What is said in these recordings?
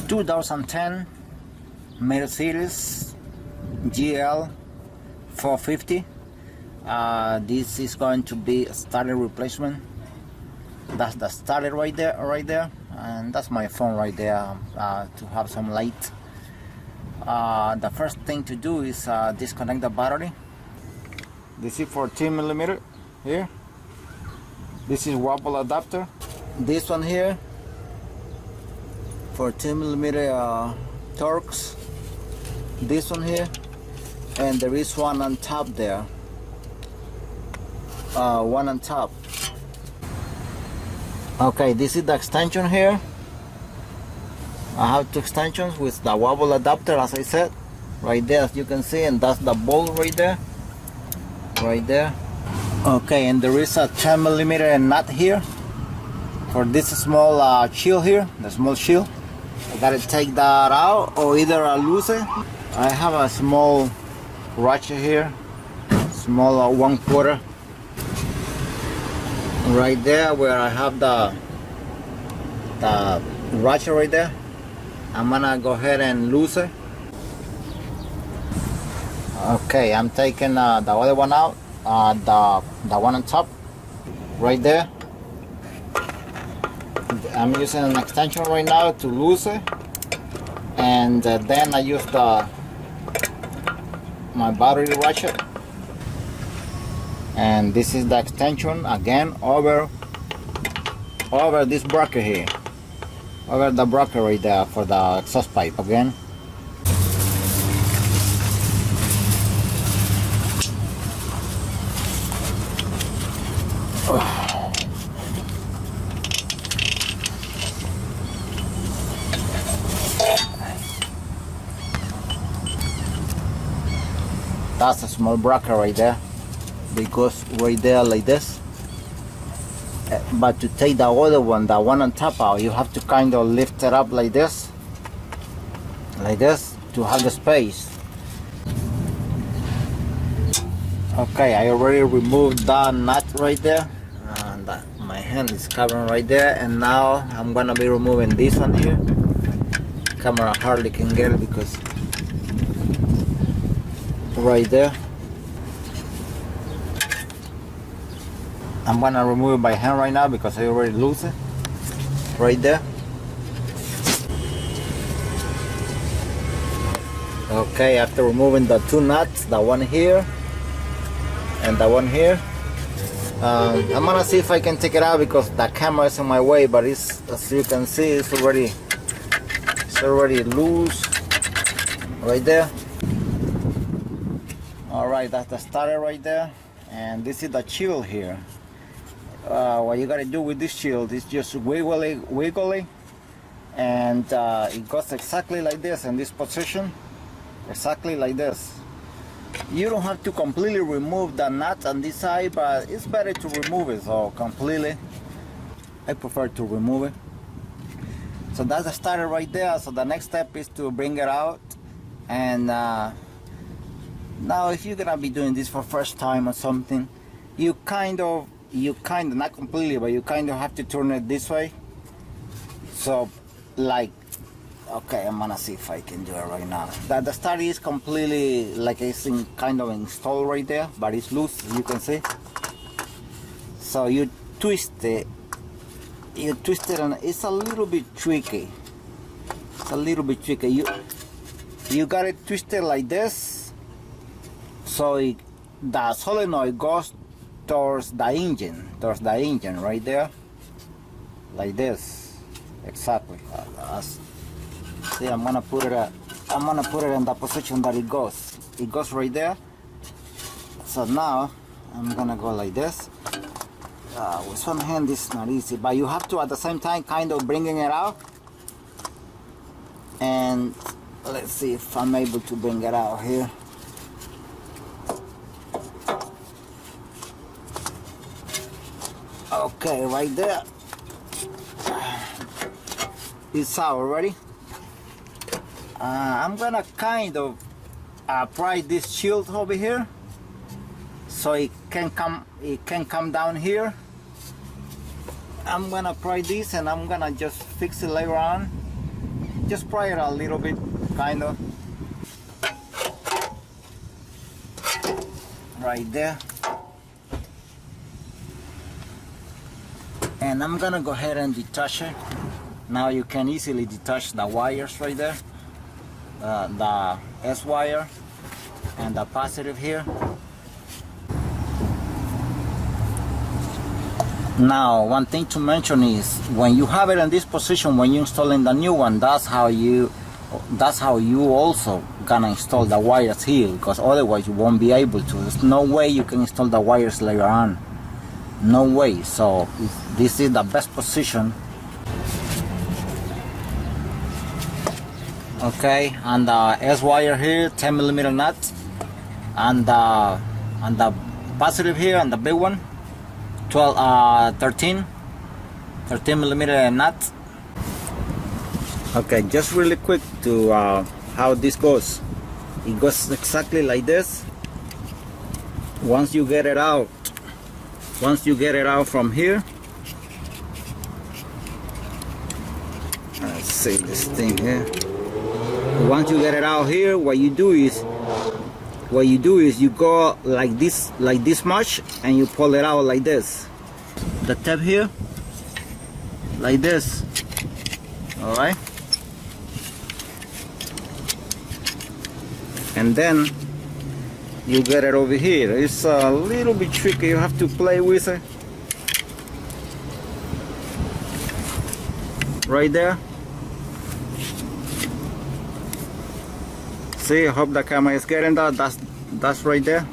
2010 Mercedes GL450. This is going to be a starter replacement. That's the starter right there, and that's my phone right there to have some light. The first thing to do is disconnect the battery. This is 14mm here. This is wobble adapter. This one here, 14mm Torx. This one here, and there is one on top there. One on top. Okay, this is the extension here. I have two extensions with the wobble adapter, as I said, right there, as you can see, and that's the bolt right there. Okay, and there is a 10mm nut here for this small shield here, the small shield. I gotta take that out, or either I lose it. I have a small ratchet here, small 1/4 right there, where I have the ratchet right there. I'm gonna go ahead and lose it. Okay, I'm taking the other one out, the one on top right there. I'm using an extension right now to lose it, and then I use my battery ratchet, and this is the extension again over this bracket here, over the bracket right there for the exhaust pipe again. That's a small bracket right there. It goes right there like this. But to take the other one, the one on top out, you have to kind of lift it up like this, to have the space. Okay, I already removed that nut right there, and my hand is covering right there. And now I'm gonna be removing this one here. Camera hardly can get it because right there. I'm gonna remove it by hand right now because I already lose it right there. Okay, after removing the two nuts, the one here and the one here, I'm gonna see if I can take it out because the camera is in my way, but it's, as you can see, it's already loose right there. Alright, that's the starter right there, and this is the shield here. What you gotta do with this shield is just wiggly, and it goes exactly like this in this position, exactly like this. You don't have to completely remove the nut on this side, but it's better to remove it. So completely, I prefer to remove it. So that's the starter right there. So the next step is to bring it out, and now if you're gonna be doing this for first time or something, you kind of, not completely, but you kind of have to turn it this way. So like, okay, I'm gonna see if I can do it right now. The starter is completely, like, it's kind of installed right there, but it's loose, as you can see. So you twist it, and it's a little bit tricky. You gotta twist it like this, so the solenoid goes towards the engine right there, like this, exactly. See, I'm gonna put it in the position that it goes right there. So now I'm gonna go like this. With one hand it's not easy, but you have to at the same time kind of bringing it out. And let's see if I'm able to bring it out here. Okay, right there. It's out already. I'm gonna kind of pry this shield over here, so it can come down here. I'm gonna pry this, and I'm gonna just fix it later on. just pry it a little bit, kind of. Right there. And I'm gonna go ahead and detach it. Now you can easily detach the wires right there. The S wire and the positive here. Now, one thing to mention is when you have it in this position, when you're installing the new one, that's how you also gonna install the wires here, because otherwise you won't be able to. There's no way you can install the wires later on. No way. So this is the best position. Okay, and the S wire here, 10mm nut, and the positive here, and the big one, 13mm nut. Okay, just really quick to how this goes. It goes exactly like this. Once you get it out from here, let's see this thing here. Once you get it out here, what you do is you go like this much, and you pull it out like this. The tab here, like this. All right. And then you get it over here. It's a little bit tricky. You have to play with it. Right there. See, I hope the camera is getting that. That's right there.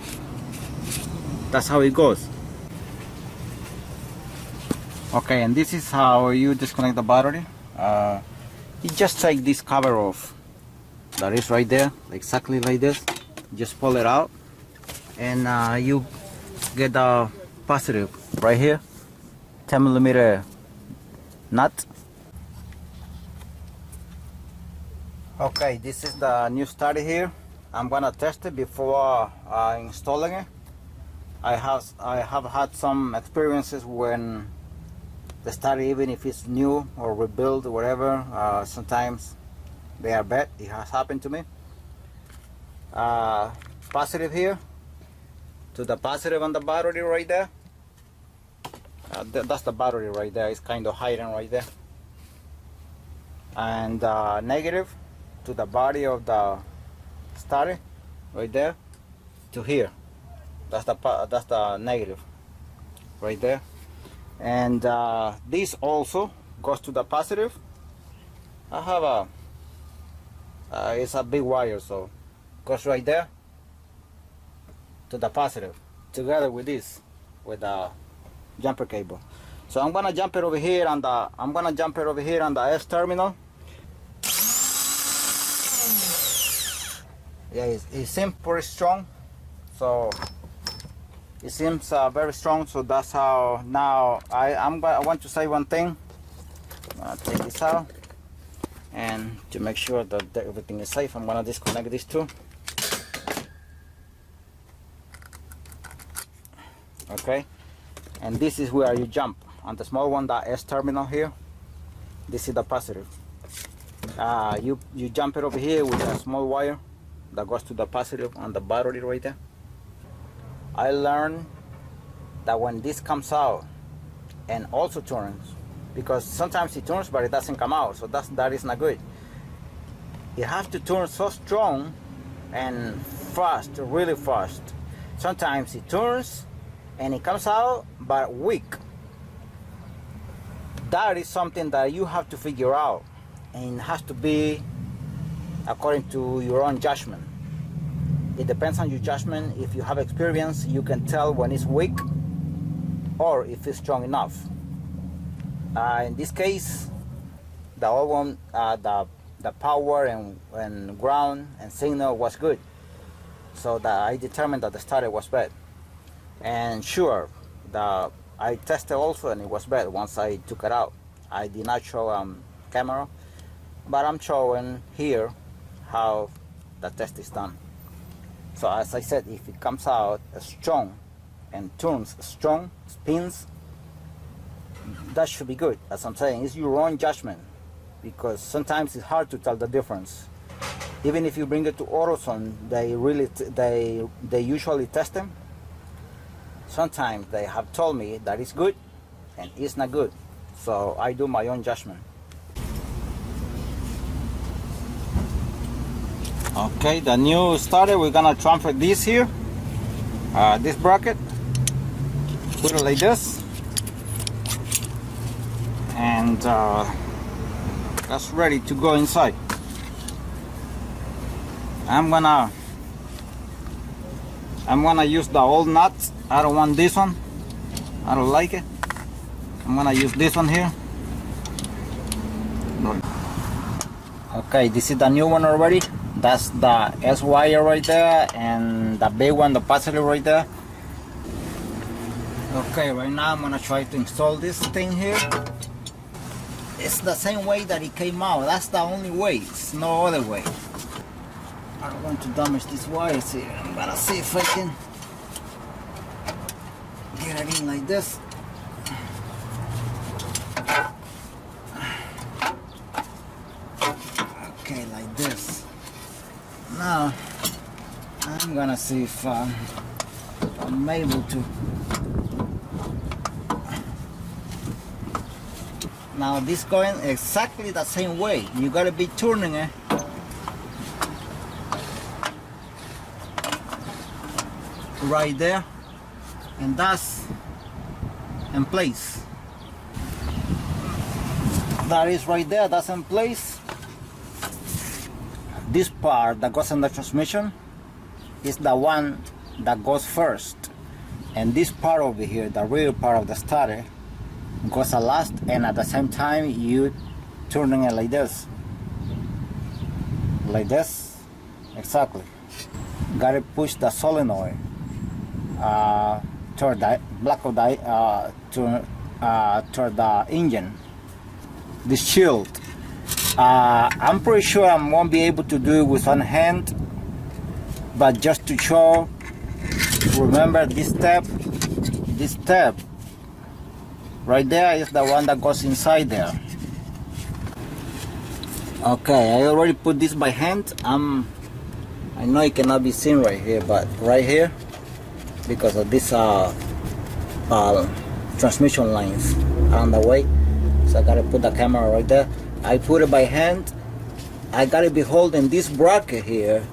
That's how it goes. Okay, and this is how you disconnect the battery. You just take this cover off. That is right there, exactly like this. Just pull it out, and you get the positive right here, 10mm nut. Okay, this is the new starter here. I'm gonna test it before installing it. I have had some experiences when the starter, even if it's new or rebuilt or whatever, sometimes they are bad. It has happened to me. Positive here to the positive on the battery right there. That's the battery right there. It's kind of hiding right there. And negative to the body of the starter right there to here. That's the negative right there. And this also goes to the positive. I have a it's a big wire, so goes right there to the positive together with this, with the jumper cable. So I'm gonna jump it over here on the S terminal. Yeah, it seems pretty strong. So it seems very strong. So that's how. Now I want to say one thing. I'll take this out, and to make sure that everything is safe, I'm gonna disconnect these two. Okay, and this is where you jump on the small one, the S terminal here. This is the positive. You jump it over here with a small wire that goes to the positive on the battery right there. I learned that when this comes out and also turns, because sometimes it turns but it doesn't come out, so that is not good. You have to turn so strong and fast, really fast. Sometimes it turns and it comes out but weak. That is something that you have to figure out, and it has to be according to your own judgment. It depends on your judgment. If you have experience, you can tell when it's weak or if it's strong enough. In this case, the old one, the power and ground and signal was good, so that I determined that the starter was bad. And sure, I tested also, and it was bad once I took it out. I did not show camera, but I'm showing here how the test is done. So as I said, if it comes out strong and turns strong, spins, that should be good. As I'm saying, it's your own judgment. because sometimes it's hard to tell the difference. Even if you bring it to AutoZone, they usually test them. Sometimes they have told me that it's good and it's not good, so I do my own judgment. Okay, the new starter, we're gonna transfer this here, this bracket, put it like this, and that's ready to go inside. I'm gonna use the old nuts. I don't want this one. I don't like it. I'm gonna use this one here. Okay, this is the new one already. That's the S wire right there, and the big one, the positive right there. Okay, right now I'm gonna try to install this thing here. It's the same way that it came out. That's the only way. It's no other way. I don't want to damage these wires here. I'm gonna see if I can get it in like this. Okay, like this. Now I'm gonna see if I'm able to. Now this going exactly the same way. You gotta be turning it. Right there, and that's in place. That is right there, that's in place. This part that goes in the transmission is the one that goes first, and this part over here, the rear part of the starter, goes last, and at the same time you turning it like this, exactly. Gotta push the solenoid toward the toward the engine, the shield. I'm pretty sure I won't be able to do it with one hand, but just to show, remember this step right there is the one that goes inside there. Okay, I already put this by hand. I know it cannot be seen right here, but right here, because of this transmission lines on the way, so I gotta put the camera right there. I put it by hand. I gotta be holding this bracket here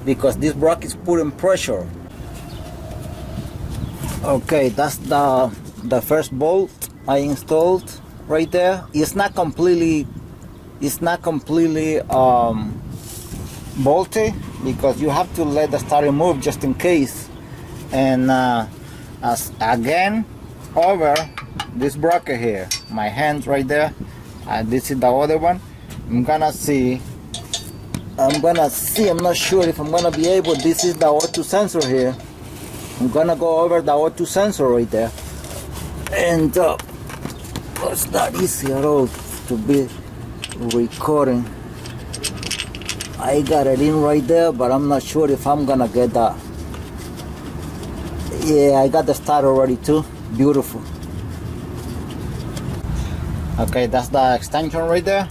because this bracket is putting pressure. Okay, that's the first bolt I installed right there. It's not completely bolty because you have to let the starter move just in case. And as again over this bracket here, my hand right there, this is the other one. I'm not sure if I'm gonna be able. This is the O2 sensor here. I'm gonna go over the O2 sensor right there, and it's not easy at all to be recording. I got it in right there, but I'm not sure if I'm gonna get that. Yeah, I got the starter already too. Beautiful. Okay, that's the extension right there.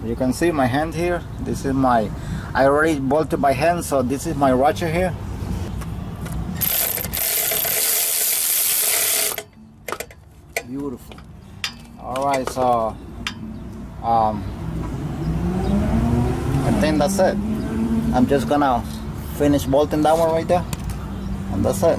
You can see my hand here. This is I already bolted by hand, so this is my ratchet here. Beautiful. All right, so I think that's it. I'm just gonna finish bolting that one right there, and that's it.